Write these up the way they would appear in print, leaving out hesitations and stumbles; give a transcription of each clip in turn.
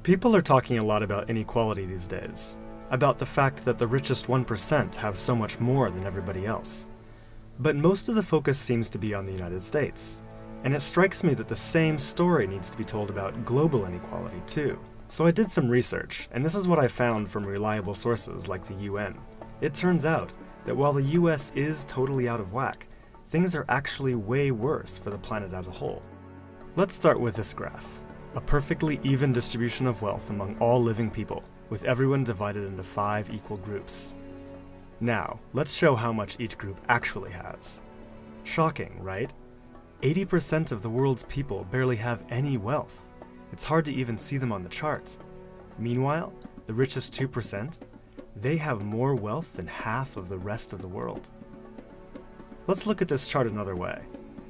People are talking a lot about inequality these days, about the fact that the richest 1% have so much more than everybody else. But most of the focus seems to be on the United States, and it strikes me that the same story needs to be told about global inequality too. So I did some research, and this is what I found from reliable sources like the UN. It turns out that while the US is totally out of whack, things are actually way worse for the planet as a whole. Let's start with this graph. A perfectly even distribution of wealth among all living people, with everyone divided into 5 equal groups. Now, let's show how much each group actually has. Shocking, right? 80% of the world's people barely have any wealth. It's hard to even see them on the chart. Meanwhile, the richest 2%, they have more wealth than half of the rest of the world. Let's look at this chart another way.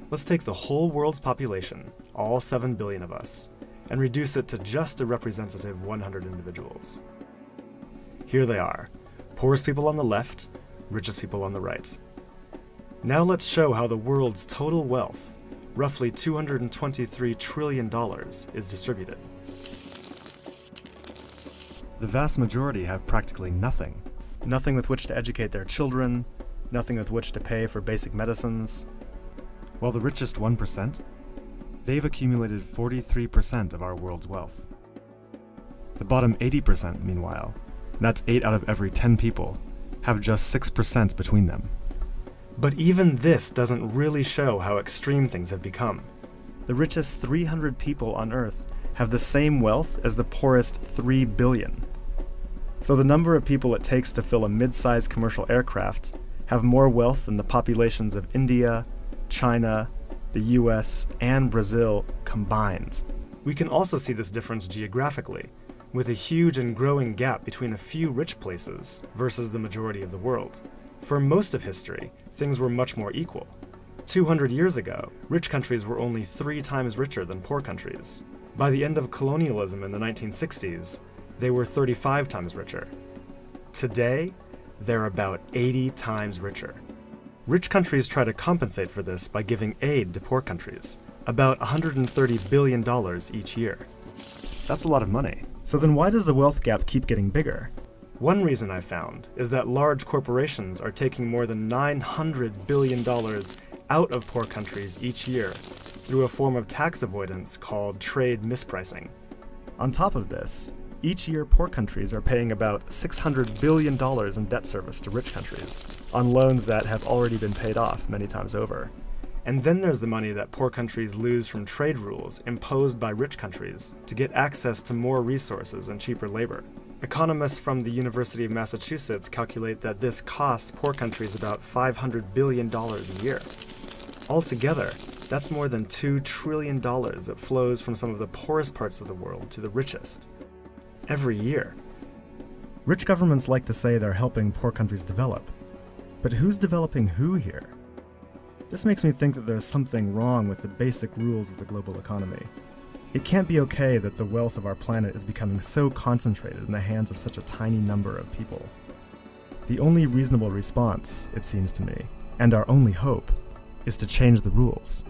Let's take the whole world's population, all 7 billion of us, and reduce it to just a representative 100 individuals. Here they are, poorest people on the left, richest people on the right. Now let's show how the world's total wealth, roughly $223 trillion, is distributed. The vast majority have practically nothing. Nothing with which to educate their children, nothing with which to pay for basic medicines. While the richest 1%, they've accumulated 43% of our world's wealth. The bottom 80%, meanwhile, that's 8 out of every 10 people, have just 6% between them. But even this doesn't really show how extreme things have become. The richest 300 people on Earth have the same wealth as the poorest 3 billion. So the number of people it takes to fill a mid-sized commercial aircraft have more wealth than the populations of India, China, the US, and Brazil combined. We can also see this difference geographically, with a huge and growing gap between a few rich places versus the majority of the world. For most of history, things were much more equal. 200 years ago, rich countries were only 3 times richer than poor countries. By the end of colonialism in the 1960s, they were 35 times richer. Today, they're about 80 times richer. Rich countries try to compensate for this by giving aid to poor countries, about $130 billion each year. That's a lot of money. So then why does the wealth gap keep getting bigger? One reason I found is that large corporations are taking more than $900 billion out of poor countries each year through a form of tax avoidance called trade mispricing. On top of this, each year poor countries are paying about $600 billion in debt service to rich countries, on loans that have already been paid off many times over. And then there's the money that poor countries lose from trade rules imposed by rich countries to get access to more resources and cheaper labor. Economists from the University of Massachusetts calculate that this costs poor countries about $500 billion a year. Altogether, that's more than $2 trillion that flows from some of the poorest parts of the world to the richest. Every year. Rich governments like to say they're helping poor countries develop. But who's developing who here? This makes me think that there's something wrong with the basic rules of the global economy. It can't be okay that the wealth of our planet is becoming so concentrated in the hands of such a tiny number of people. The only reasonable response, it seems to me, and our only hope, is to change the rules.